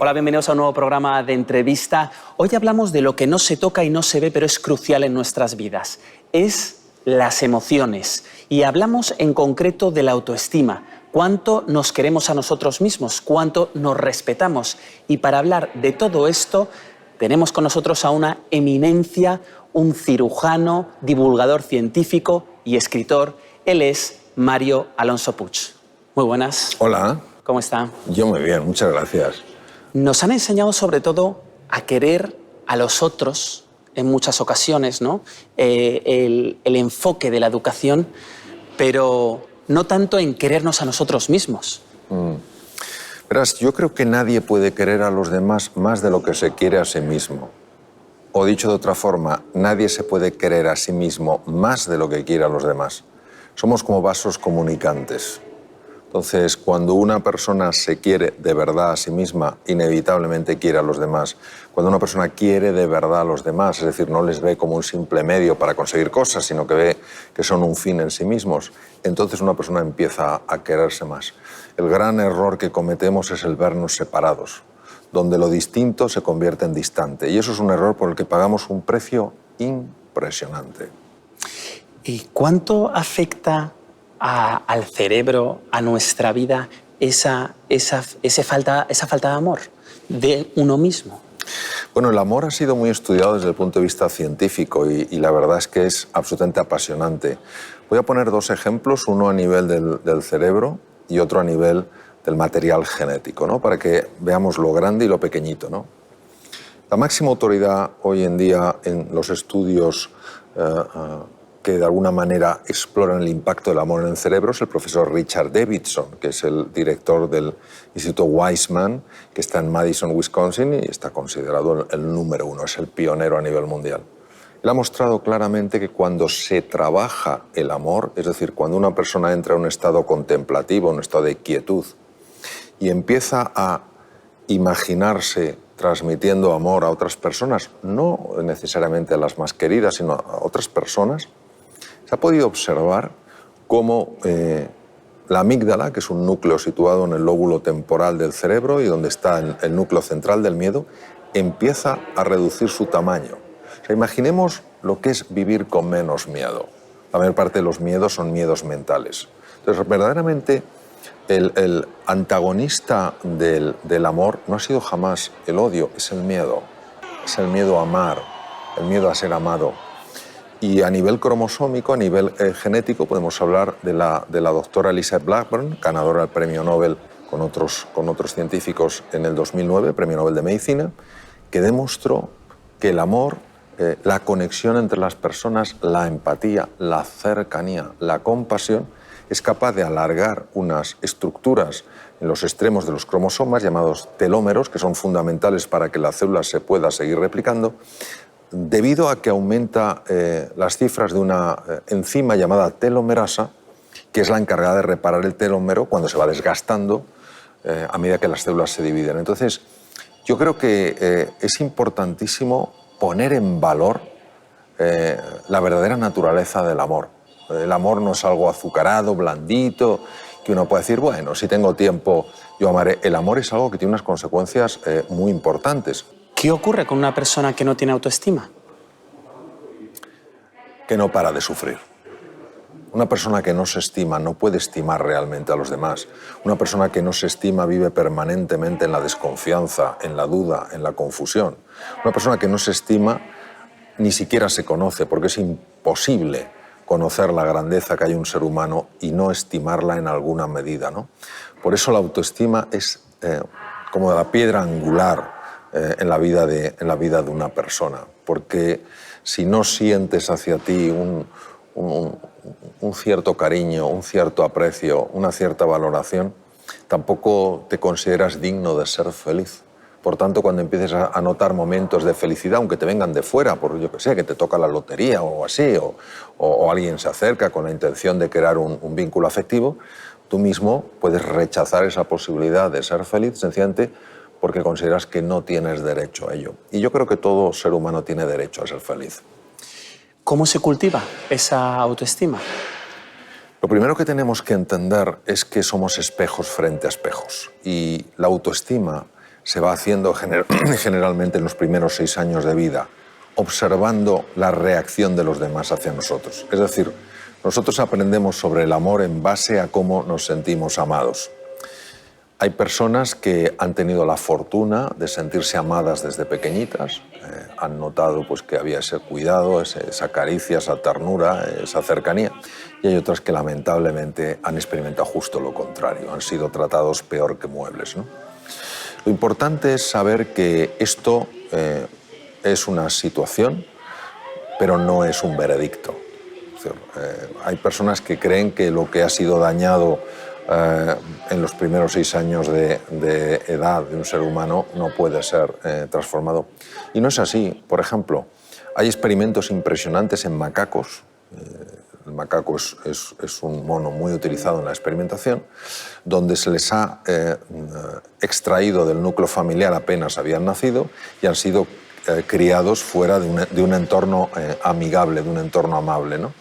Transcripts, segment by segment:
Hola, bienvenidos a un nuevo programa de entrevista. Hoy hablamos de lo que no se toca y no se ve, pero es crucial en nuestras vidas. Es las emociones. Y hablamos en concreto de la autoestima. Cuánto nos queremos a nosotros mismos, cuánto nos respetamos. Y para hablar de todo esto, tenemos con nosotros a una eminencia, un cirujano, divulgador científico y escritor. Él es Mario Alonso Puig. Muy buenas. Hola. ¿Cómo está? Yo muy bien, muchas gracias. Nos han enseñado sobre todo a querer a los otros en muchas ocasiones, ¿no? El enfoque de la educación, pero no tanto en querernos a nosotros mismos. Verás, yo creo que nadie puede querer a los demás más de lo que se quiere a sí mismo. O dicho de otra forma, nadie se puede querer a sí mismo más de lo que quiere a los demás. Somos como vasos comunicantes. Entonces, cuando una persona se quiere de verdad a sí misma, inevitablemente quiere a los demás. Cuando una persona quiere de verdad a los demás, es decir, no les ve como un simple medio para conseguir cosas, sino que ve que son un fin en sí mismos, entonces una persona empieza a quererse más. El gran error que cometemos es el vernos separados, donde lo distinto se convierte en distante. Y eso es un error por el que pagamos un precio impresionante. ¿Y cuánto afecta al cerebro, a nuestra vida, esa falta de amor de uno mismo? Bueno, el amor ha sido muy estudiado desde el punto de vista científico y la verdad es que es absolutamente apasionante. Voy a poner dos ejemplos, uno a nivel del cerebro y otro a nivel del material genético, ¿no? Para que veamos lo grande y lo pequeñito, ¿no? La máxima autoridad hoy en día en los estudios que de alguna manera exploran el impacto del amor en el cerebro es el profesor Richard Davidson, que es el director del Instituto Weizmann, que está en Madison, Wisconsin, y está considerado el número uno, es el pionero a nivel mundial. Él ha mostrado claramente que cuando se trabaja el amor, es decir, cuando una persona entra en un estado contemplativo, un estado de quietud, y empieza a imaginarse transmitiendo amor a otras personas, no necesariamente a las más queridas, sino a otras personas, se ha podido observar cómo la amígdala, que es un núcleo situado en el lóbulo temporal del cerebro y donde está el núcleo central del miedo, empieza a reducir su tamaño. O sea, imaginemos lo que es vivir con menos miedo. La mayor parte de los miedos son miedos mentales. Entonces, verdaderamente, el antagonista del amor no ha sido jamás el odio, es el miedo. Es el miedo a amar, el miedo a ser amado. Y a nivel cromosómico, a nivel genético, podemos hablar de la doctora Elizabeth Blackburn, ganadora del premio Nobel con otros científicos en el 2009, premio Nobel de Medicina, que demostró que el amor, la conexión entre las personas, la empatía, la cercanía, la compasión, es capaz de alargar unas estructuras en los extremos de los cromosomas llamados telómeros, que son fundamentales para que la célula se pueda seguir replicando, debido a que aumenta las cifras de una enzima llamada telomerasa, que es la encargada de reparar el telómero cuando se va desgastando a medida que las células se dividen. Entonces, yo creo que es importantísimo poner en valor la verdadera naturaleza del amor. El amor no es algo azucarado, blandito, que uno puede decir, bueno, si tengo tiempo, yo amaré. El amor es algo que tiene unas consecuencias muy importantes. ¿Qué ocurre con una persona que no tiene autoestima? Que no para de sufrir. Una persona que no se estima no puede estimar realmente a los demás. Una persona que no se estima vive permanentemente en la desconfianza, en la duda, en la confusión. Una persona que no se estima ni siquiera se conoce, porque es imposible conocer la grandeza que hay en un ser humano y no estimarla en alguna medida, ¿no? Por eso la autoestima es como la piedra angular en la vida de una persona, porque si no sientes hacia ti un cierto cariño, un cierto aprecio, una cierta valoración, tampoco te consideras digno de ser feliz. Por tanto, cuando empieces a notar momentos de felicidad, aunque te vengan de fuera, por yo que sé, que te toca la lotería o así, o alguien se acerca con la intención de crear un vínculo afectivo, tú mismo puedes rechazar esa posibilidad de ser feliz sencillamente porque consideras que no tienes derecho a ello. Y yo creo que todo ser humano tiene derecho a ser feliz. ¿Cómo se cultiva esa autoestima? Lo primero que tenemos que entender es que somos espejos frente a espejos. Y la autoestima se va haciendo generalmente en los primeros 6 años de vida, observando la reacción de los demás hacia nosotros. Es decir, nosotros aprendemos sobre el amor en base a cómo nos sentimos amados. Hay personas que han tenido la fortuna de sentirse amadas desde pequeñitas, han notado pues, que había ese cuidado, esa caricia, esa ternura, esa cercanía, y hay otras que lamentablemente han experimentado justo lo contrario, han sido tratados peor que muebles, ¿no? Lo importante es saber que esto es una situación, pero no es un veredicto. Es decir, hay personas que creen que lo que ha sido dañado en los primeros 6 años de edad de un ser humano no puede ser transformado. Y no es así. Por ejemplo, hay experimentos impresionantes en macacos. El macaco es un mono muy utilizado en la experimentación, donde se les ha extraído del núcleo familiar apenas habían nacido y han sido criados fuera de un entorno amigable, de un entorno amable, ¿no?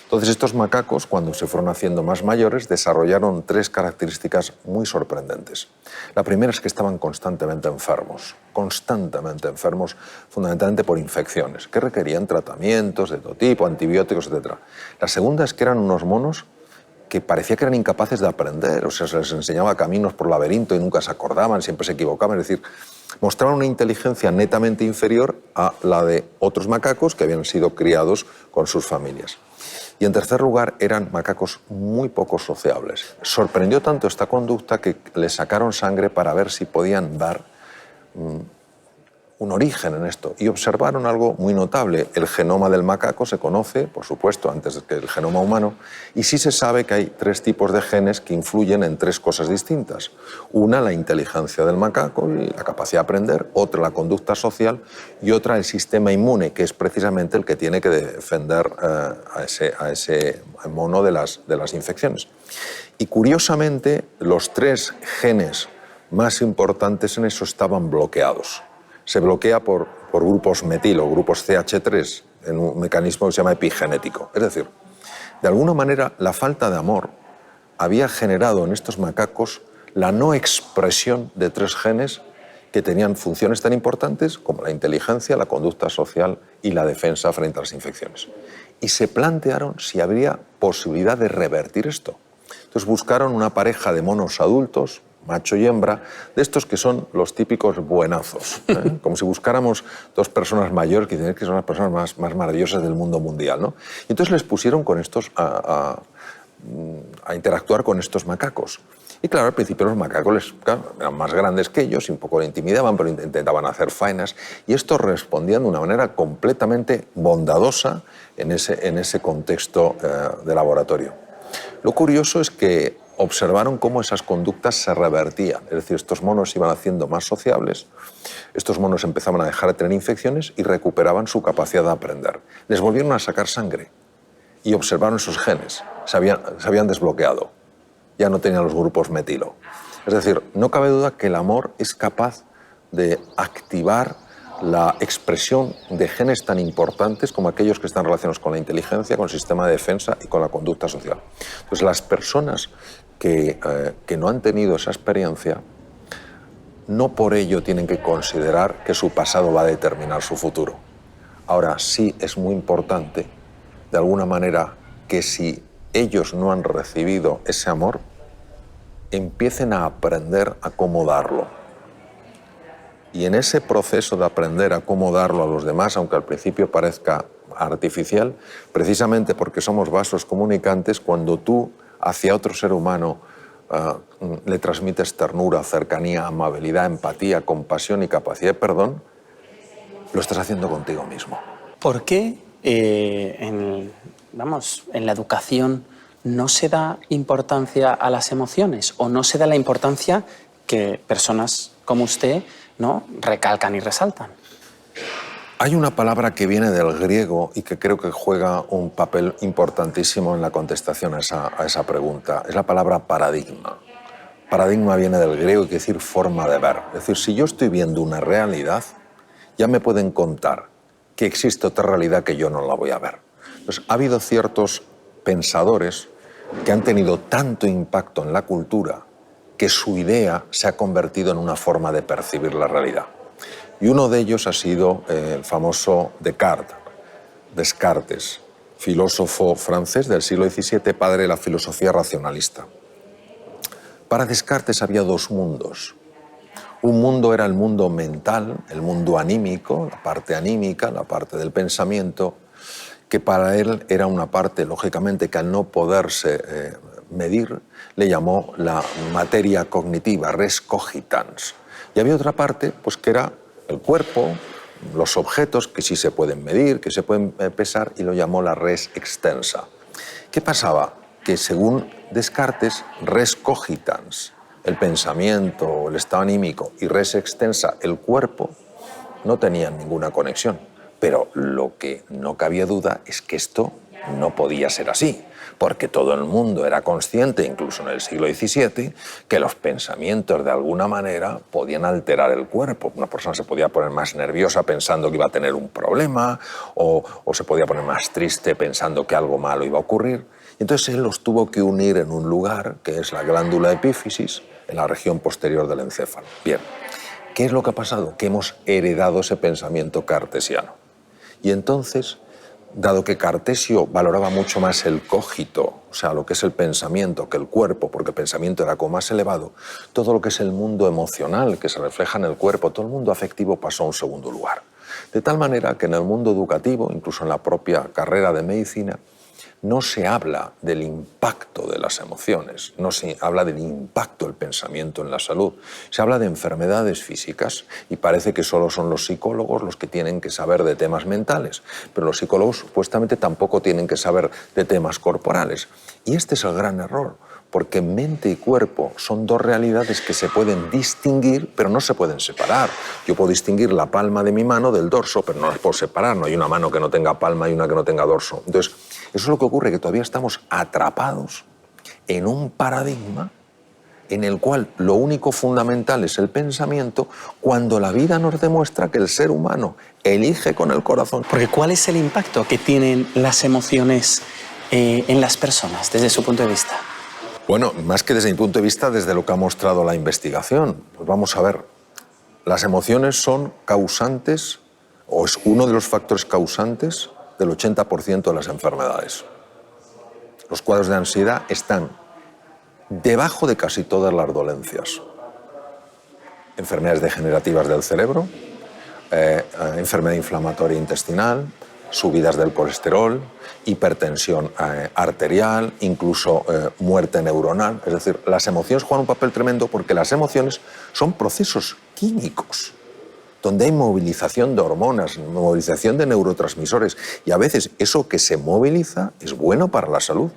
Entonces estos macacos, cuando se fueron haciendo más mayores, desarrollaron 3 características muy sorprendentes. La primera es que estaban constantemente enfermos, fundamentalmente por infecciones, que requerían tratamientos de todo tipo, antibióticos, etc. La segunda es que eran unos monos que parecía que eran incapaces de aprender, o sea, se les enseñaba caminos por laberinto y nunca se acordaban, siempre se equivocaban, es decir, mostraban una inteligencia netamente inferior a la de otros macacos que habían sido criados con sus familias. Y en tercer lugar, eran macacos muy poco sociables. Sorprendió tanto esta conducta que les sacaron sangre para ver si podían dar un origen en esto. Y observaron algo muy notable. El genoma del macaco se conoce, por supuesto, antes que el genoma humano, y sí se sabe que hay 3 tipos de genes que influyen en 3 cosas distintas. Una, la inteligencia del macaco y la capacidad de aprender, otra, la conducta social, y otra, el sistema inmune, que es precisamente el que tiene que defender a ese mono de las infecciones. Y curiosamente, los 3 genes más importantes en eso estaban bloqueados. Se bloquea por grupos metilo, grupos CH3, en un mecanismo que se llama epigenético. Es decir, de alguna manera la falta de amor había generado en estos macacos la no expresión de 3 genes que tenían funciones tan importantes como la inteligencia, la conducta social y la defensa frente a las infecciones. Y se plantearon si habría posibilidad de revertir esto. Entonces buscaron una pareja de monos adultos, macho y hembra, de estos que son los típicos buenazos, como si buscáramos 2 personas mayores que dicen que son las personas más maravillosas del mundo mundial, ¿no? Y entonces les pusieron con estos a interactuar con estos macacos. Y claro, al principio los macacos eran más grandes que ellos y un poco le intimidaban, pero intentaban hacer faenas, y estos respondían de una manera completamente bondadosa en ese contexto de laboratorio. Lo curioso es que observaron cómo esas conductas se revertían, es decir, estos monos se iban haciendo más sociables, estos monos empezaban a dejar de tener infecciones y recuperaban su capacidad de aprender. Les volvieron a sacar sangre y observaron esos genes, se habían desbloqueado, ya no tenían los grupos metilo. Es decir, no cabe duda que el amor es capaz de activar la expresión de genes tan importantes como aquellos que están relacionados con la inteligencia, con el sistema de defensa y con la conducta social. Entonces, las personas que no han tenido esa experiencia, no por ello tienen que considerar que su pasado va a determinar su futuro. Ahora, sí es muy importante, de alguna manera, que si ellos no han recibido ese amor, empiecen a aprender a cómo darlo. Y en ese proceso de aprender a cómo darlo a los demás, aunque al principio parezca artificial, precisamente porque somos vasos comunicantes, cuando tú hacia otro ser humano le transmites ternura, cercanía, amabilidad, empatía, compasión y capacidad de perdón, lo estás haciendo contigo mismo. ¿Por qué en la educación no se da importancia a las emociones o no se da la importancia que personas como usted, ¿no?, recalcan y resaltan? Hay una palabra que viene del griego y que creo que juega un papel importantísimo en la contestación a esa pregunta. Es la palabra paradigma. Paradigma viene del griego y quiere decir forma de ver. Es decir, si yo estoy viendo una realidad, ya me pueden contar que existe otra realidad que yo no la voy a ver. Entonces, ha habido ciertos pensadores que han tenido tanto impacto en la cultura que su idea se ha convertido en una forma de percibir la realidad. Y uno de ellos ha sido el famoso Descartes, filósofo francés del siglo XVII, padre de la filosofía racionalista. Para Descartes había dos mundos. Un mundo era el mundo mental, el mundo anímico, la parte anímica, la parte del pensamiento, que para él era una parte, lógicamente, que al no poderse medir, le llamó la materia cognitiva, res cogitans. Y había otra parte, pues, que era el cuerpo, los objetos que sí se pueden medir, que se pueden pesar, y lo llamó la res extensa. ¿Qué pasaba? Que según Descartes, res cogitans, el pensamiento, el estado anímico, y res extensa, el cuerpo, no tenían ninguna conexión. Pero lo que no cabía duda es que esto no podía ser así, porque todo el mundo era consciente, incluso en el siglo XVII, que los pensamientos de alguna manera podían alterar el cuerpo. Una persona se podía poner más nerviosa pensando que iba a tener un problema, o se podía poner más triste pensando que algo malo iba a ocurrir. Y entonces él los tuvo que unir en un lugar, que es la glándula epífisis, en la región posterior del encéfalo. Bien, ¿qué es lo que ha pasado? Que hemos heredado ese pensamiento cartesiano. Y entonces, dado que Cartesio valoraba mucho más el cogito, o sea, lo que es el pensamiento, que el cuerpo, porque el pensamiento era como más elevado, todo lo que es el mundo emocional, que se refleja en el cuerpo, todo el mundo afectivo pasó a un segundo lugar. De tal manera que en el mundo educativo, incluso en la propia carrera de medicina, no se habla del impacto de las emociones, no se habla del impacto del pensamiento en la salud, se habla de enfermedades físicas y parece que solo son los psicólogos los que tienen que saber de temas mentales, pero los psicólogos supuestamente tampoco tienen que saber de temas corporales. Y este es el gran error, porque mente y cuerpo son dos realidades que se pueden distinguir, pero no se pueden separar. Yo puedo distinguir la palma de mi mano del dorso, pero no las puedo separar. No hay una mano que no tenga palma y una que no tenga dorso. Entonces, eso es lo que ocurre, que todavía estamos atrapados en un paradigma en el cual lo único fundamental es el pensamiento, cuando la vida nos demuestra que el ser humano elige con el corazón. Porque ¿cuál es el impacto que tienen las emociones en las personas, desde su punto de vista? Bueno, más que desde mi punto de vista, desde lo que ha mostrado la investigación. Pues vamos a ver, las emociones son causantes, o es uno de los factores causantes del 80% de las enfermedades. Los cuadros de ansiedad están debajo de casi todas las dolencias. Enfermedades degenerativas del cerebro, enfermedad inflamatoria intestinal, subidas del colesterol, hipertensión arterial, incluso muerte neuronal. Es decir, las emociones juegan un papel tremendo porque las emociones son procesos químicos donde hay movilización de hormonas, movilización de neurotransmisores, y a veces eso que se moviliza es bueno para la salud,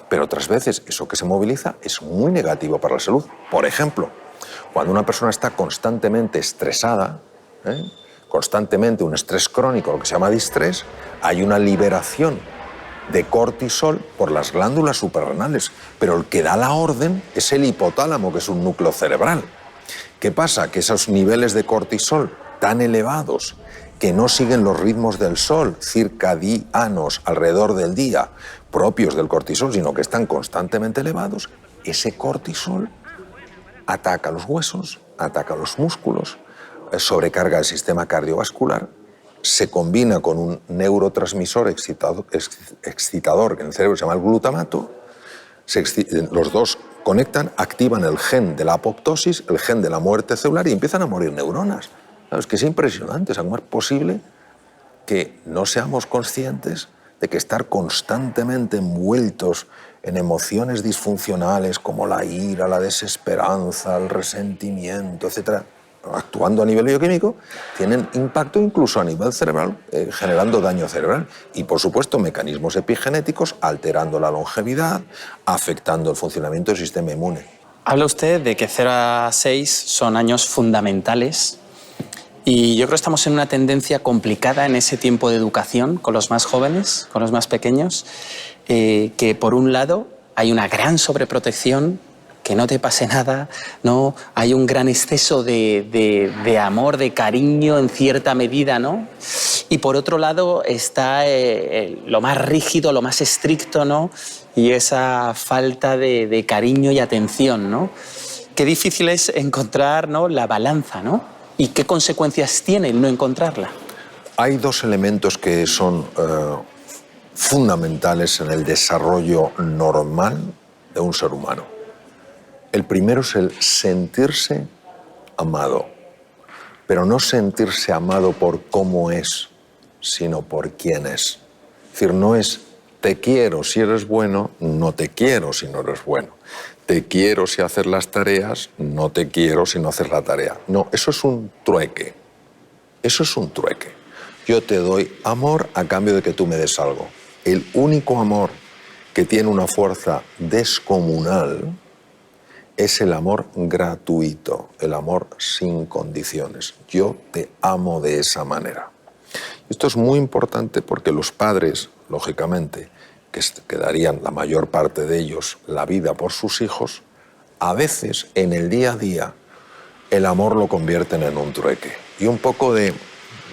pero otras veces eso que se moviliza es muy negativo para la salud. Por ejemplo, cuando una persona está constantemente estresada, constantemente un estrés crónico, lo que se llama distrés, hay una liberación de cortisol por las glándulas suprarrenales, pero el que da la orden es el hipotálamo, que es un núcleo cerebral. ¿Qué pasa? Que esos niveles de cortisol tan elevados, que no siguen los ritmos del sol circadianos alrededor del día propios del cortisol, sino que están constantemente elevados, ese cortisol ataca los huesos, ataca los músculos, sobrecarga el sistema cardiovascular, se combina con un neurotransmisor excitador que en el cerebro se llama el glutamato, los dos conectan, activan el gen de la apoptosis, el gen de la muerte celular, y empiezan a morir neuronas. Claro, es que es impresionante, ¿cómo es posible que no seamos conscientes de que estar constantemente envueltos en emociones disfuncionales como la ira, la desesperanza, el resentimiento, etcétera, actuando a nivel bioquímico, tienen impacto incluso a nivel cerebral, generando daño cerebral y, por supuesto, mecanismos epigenéticos alterando la longevidad, afectando el funcionamiento del sistema inmune? Habla usted de que 0 a 6 son años fundamentales y yo creo que estamos en una tendencia complicada en ese tiempo de educación con los más jóvenes, con los más pequeños, que por un lado hay una gran sobreprotección, que no te pase nada, ¿no? Hay un gran exceso de amor, de cariño en cierta medida, ¿no? Y por otro lado está lo más rígido, lo más estricto, ¿no? Y esa falta de cariño y atención, ¿no? qué difícil es encontrar, ¿no?, la balanza, ¿no? ¿Y qué consecuencias tiene el no encontrarla? Hay dos elementos que son fundamentales en el desarrollo normal de un ser humano. El primero es el sentirse amado, pero no sentirse amado por cómo es, sino por quién es. Es decir, no es te quiero si eres bueno, no te quiero si no eres bueno. Te quiero si haces las tareas, no te quiero si no haces la tarea. No, eso es un trueque. Eso es un trueque. Yo te doy amor a cambio de que tú me des algo. El único amor que tiene una fuerza descomunal es el amor gratuito, el amor sin condiciones. Yo te amo de esa manera. Esto es muy importante porque los padres, lógicamente, que darían la mayor parte de ellos la vida por sus hijos, a veces en el día a día el amor lo convierten en un trueque. Y un poco de,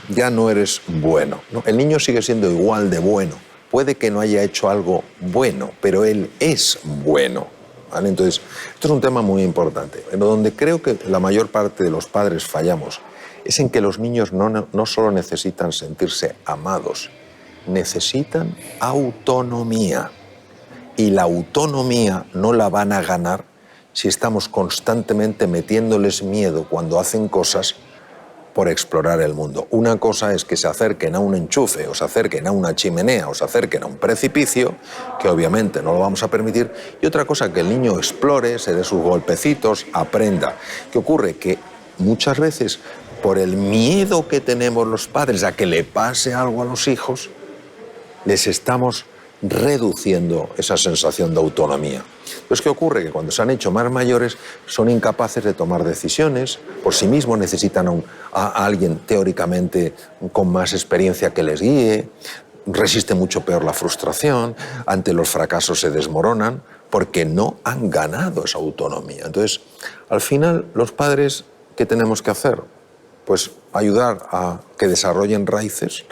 ya no eres bueno. ¿No? El niño sigue siendo igual de bueno. Puede que no haya hecho algo bueno, pero él es bueno. ¿Vale? Entonces, esto es un tema muy importante. Pero donde creo que la mayor parte de los padres fallamos es en que los niños no solo necesitan sentirse amados, necesitan autonomía. Y la autonomía no la van a ganar si estamos constantemente metiéndoles miedo cuando hacen cosas por explorar el mundo. Una cosa es que se acerquen a un enchufe, o se acerquen a una chimenea, o se acerquen a un precipicio, que obviamente no lo vamos a permitir, y otra cosa que el niño explore, se dé sus golpecitos, aprenda. ¿Qué ocurre? Que muchas veces, por el miedo que tenemos los padres a que le pase algo a los hijos, les estamos reduciendo esa sensación de autonomía. Entonces, ¿qué ocurre? Que cuando se han hecho más mayores son incapaces de tomar decisiones, por sí mismos necesitan a alguien teóricamente con más experiencia que les guíe, resiste mucho peor la frustración, ante los fracasos se desmoronan porque no han ganado esa autonomía. Entonces, al final, los padres, ¿qué tenemos que hacer? Pues ayudar a que desarrollen raíces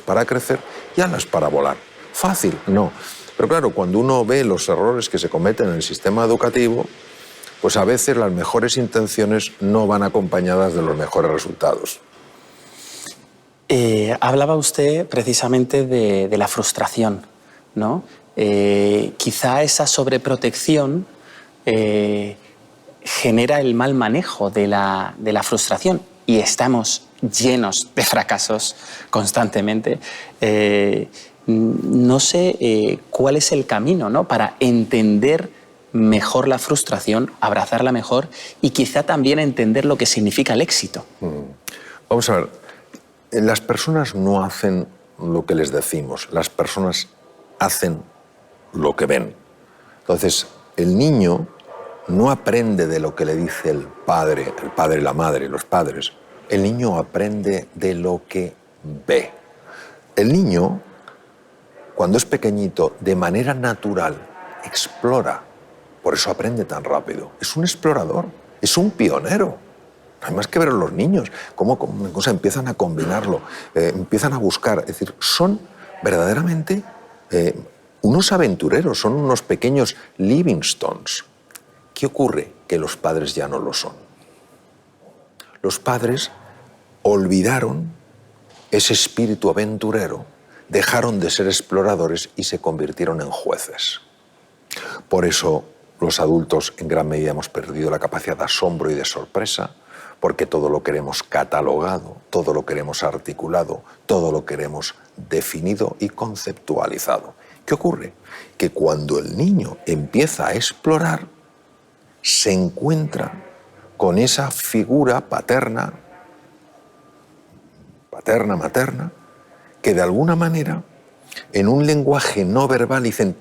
para crecer y alas para volar. ¿Fácil? No. Pero claro, cuando uno ve los errores que se cometen en el sistema educativo, pues a veces las mejores intenciones no van acompañadas de los mejores resultados. Hablaba usted precisamente de la frustración, ¿no? Quizá esa sobreprotección genera el mal manejo de la frustración y estamos llenos de fracasos constantemente. No sé cuál es el camino, ¿no?, para entender mejor la frustración, abrazarla mejor y quizá también entender lo que significa el éxito. Vamos a ver, las personas no hacen lo que les decimos, las personas hacen lo que ven. Entonces, el niño no aprende de lo que le dice el padre, la madre, los padres. El niño aprende de lo que ve. El niño, cuando es pequeñito, de manera natural, explora. Por eso aprende tan rápido. Es un explorador, es un pionero. No hay más que ver a los niños, cómo empiezan a combinarlo, empiezan a buscar. Es decir, son verdaderamente unos aventureros, son unos pequeños Livingstones. ¿Qué ocurre? Que los padres ya no lo son. Los padres olvidaron ese espíritu aventurero, dejaron de ser exploradores y se convirtieron en jueces. Por eso los adultos en gran medida hemos perdido la capacidad de asombro y de sorpresa, porque todo lo queremos catalogado, todo lo queremos articulado, todo lo queremos definido y conceptualizado. ¿Qué ocurre? Que cuando el niño empieza a explorar, se encuentra con esa figura paterna, materna, que de alguna manera, en un lenguaje no verbal, dicen: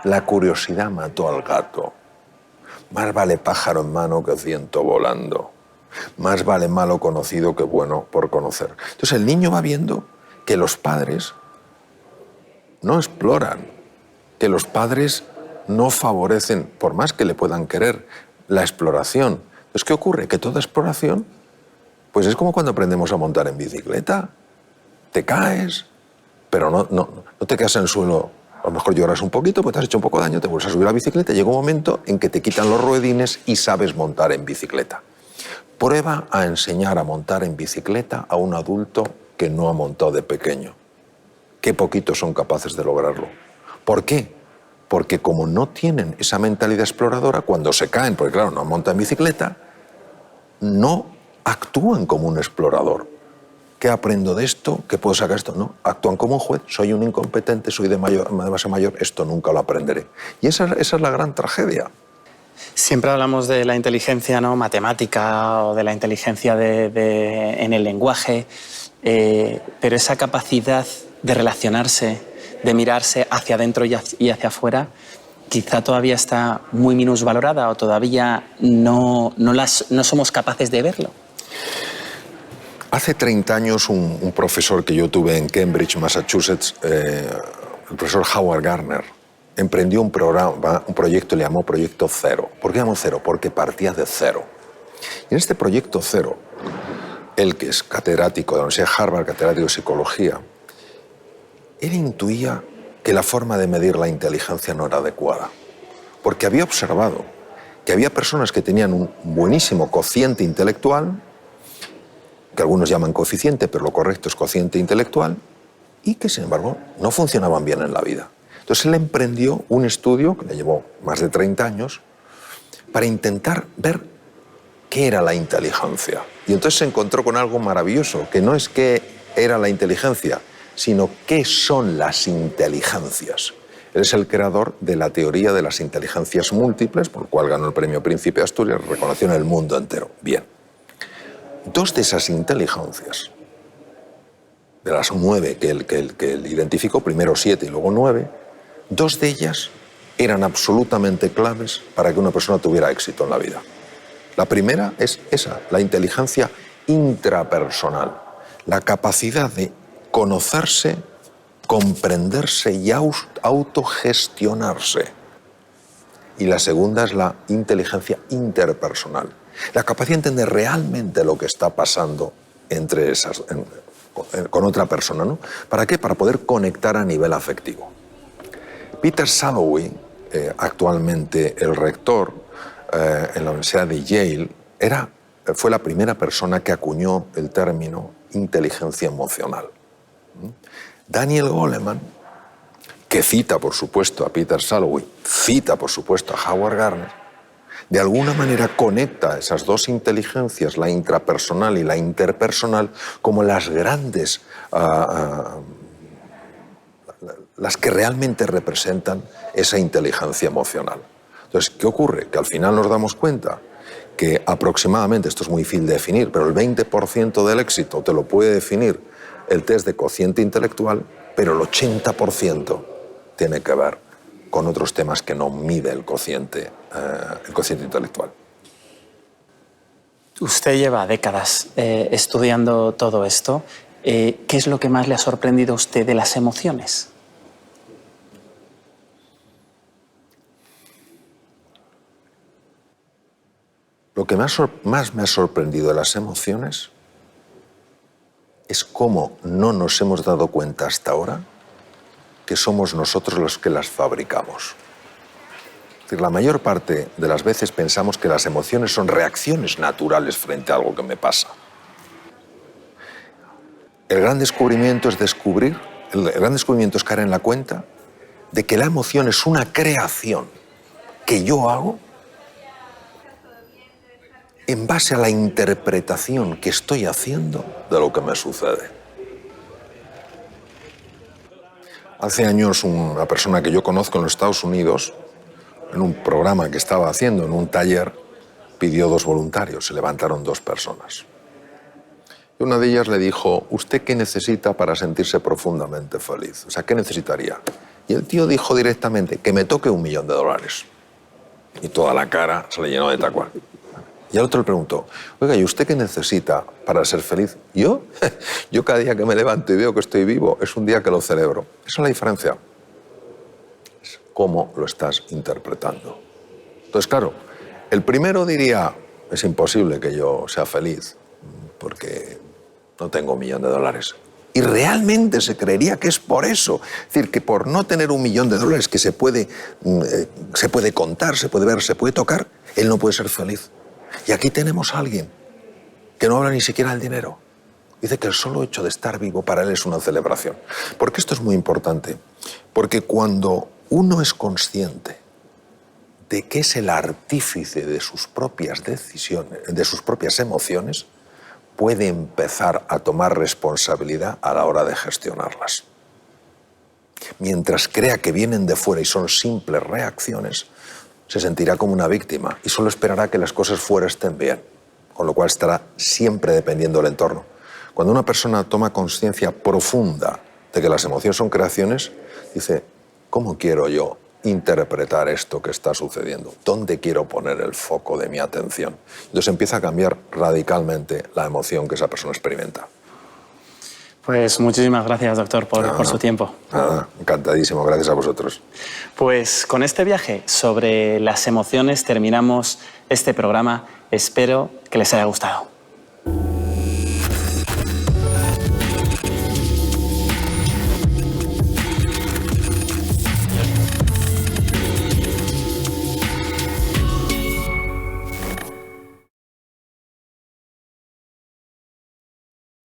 la curiosidad mató al gato. Más vale pájaro en mano que ciento volando. Más vale malo conocido que bueno por conocer. Entonces el niño va viendo que los padres no exploran, que los padres no favorecen, por más que le puedan querer, la exploración. Entonces, ¿qué ocurre? Que toda exploración, pues es como cuando aprendemos a montar en bicicleta. Te caes, pero no te quedas en el suelo lo mejor lloras un poquito, pues te has hecho un poco de daño, te vuelves a subir a la bicicleta y llega un momento en que te quitan los ruedines y sabes montar en bicicleta. Prueba a enseñar a montar en bicicleta a un adulto que no ha montado de pequeño. Qué poquitos son capaces de lograrlo. ¿Por qué? Porque como no tienen esa mentalidad exploradora, cuando se caen, porque claro, no montan en bicicleta, no actúan como un explorador. ¿Qué aprendo de esto? ¿Qué puedo sacar de esto? No, actúan como un juez. Soy un incompetente, soy de base mayor, esto nunca lo aprenderé. Y esa es la gran tragedia. Siempre hablamos de la inteligencia, ¿no?, matemática o de la inteligencia en el lenguaje, pero esa capacidad de relacionarse, de mirarse hacia adentro y hacia afuera, quizá todavía está muy minusvalorada o todavía no somos capaces de verlo. Hace 30 años un profesor que yo tuve en Cambridge, Massachusetts, el profesor Howard Gardner, emprendió un proyecto, le llamó Proyecto Cero. ¿Por qué llamó Cero? Porque partía de cero. Y en este Proyecto Cero, él, que es catedrático de la Universidad de Harvard, catedrático de Psicología, él intuía que la forma de medir la inteligencia no era adecuada, porque había observado que había personas que tenían un buenísimo cociente intelectual, que algunos llaman coeficiente, pero lo correcto es cociente intelectual, y que, sin embargo, no funcionaban bien en la vida. Entonces él emprendió un estudio, que le llevó más de 30 años, para intentar ver qué era la inteligencia. Y entonces se encontró con algo maravilloso, que no es qué era la inteligencia, sino qué son las inteligencias. Él es el creador de la teoría de las inteligencias múltiples, por lo cual ganó el premio Príncipe de Asturias, reconoció en el mundo entero. Bien. Dos de esas inteligencias, de las 9 que él identificó, primero 7 y luego 9, 2 de ellas eran absolutamente claves para que una persona tuviera éxito en la vida. La primera es esa, la inteligencia intrapersonal, la capacidad de conocerse, comprenderse y autogestionarse. Y la segunda es la inteligencia interpersonal, la capacidad de entender realmente lo que está pasando entre con otra persona, ¿no? ¿Para qué? Para poder conectar a nivel afectivo. Peter Salovey, actualmente el rector en la Universidad de Yale, fue la primera persona que acuñó el término inteligencia emocional. Daniel Goleman, que cita, por supuesto, a Peter Salovey, cita, por supuesto, a Howard Gardner, de alguna manera conecta esas dos inteligencias, la intrapersonal y la interpersonal, como las grandes, las que realmente representan esa inteligencia emocional. Entonces, ¿qué ocurre? Que al final nos damos cuenta que aproximadamente, esto es muy difícil de definir, pero el 20% del éxito te lo puede definir el test de cociente intelectual, pero el 80% tiene que ver con otros temas que no mide el cociente intelectual. Usted lleva décadas estudiando todo esto. ¿Qué es lo que más le ha sorprendido a usted de las emociones? Lo que más me ha sorprendido de las emociones es cómo no nos hemos dado cuenta hasta ahora que somos nosotros los que las fabricamos. Es decir, la mayor parte de las veces pensamos que las emociones son reacciones naturales frente a algo que me pasa. El gran descubrimiento es caer en la cuenta de que la emoción es una creación que yo hago en base a la interpretación que estoy haciendo de lo que me sucede. Hace años una persona que yo conozco en los Estados Unidos, en un programa que estaba haciendo, en un taller, pidió 2 voluntarios, se levantaron 2 personas. Y una de ellas le dijo, ¿usted qué necesita para sentirse profundamente feliz? O sea, ¿qué necesitaría? Y el tío dijo directamente, que me toque $1 millón. Y toda la cara se le llenó de tacuá. Y al otro le preguntó, oiga, ¿y usted qué necesita para ser feliz? ¿Yo? Yo cada día que me levanto y veo que estoy vivo es un día que lo celebro. Esa es la diferencia. Es cómo lo estás interpretando. Entonces, claro, el primero diría, es imposible que yo sea feliz porque no tengo $1 millón. Y realmente se creería que es por eso. Es decir, que por no tener $1.000.000 que se puede contar, se puede ver, se puede tocar, él no puede ser feliz. Y aquí tenemos a alguien que no habla ni siquiera del dinero. Dice que el solo hecho de estar vivo para él es una celebración. Porque esto es muy importante. Porque cuando uno es consciente de que es el artífice de sus propias decisiones, de sus propias emociones, puede empezar a tomar responsabilidad a la hora de gestionarlas. Mientras crea que vienen de fuera y son simples reacciones, se sentirá como una víctima y solo esperará que las cosas fuera estén bien, con lo cual estará siempre dependiendo del entorno. Cuando una persona toma conciencia profunda de que las emociones son creaciones, dice, ¿cómo quiero yo interpretar esto que está sucediendo? ¿Dónde quiero poner el foco de mi atención? Entonces empieza a cambiar radicalmente la emoción que esa persona experimenta. Pues muchísimas gracias, doctor, por su tiempo. Nada, encantadísimo, gracias a vosotros. Pues con este viaje sobre las emociones terminamos este programa. Espero que les haya gustado.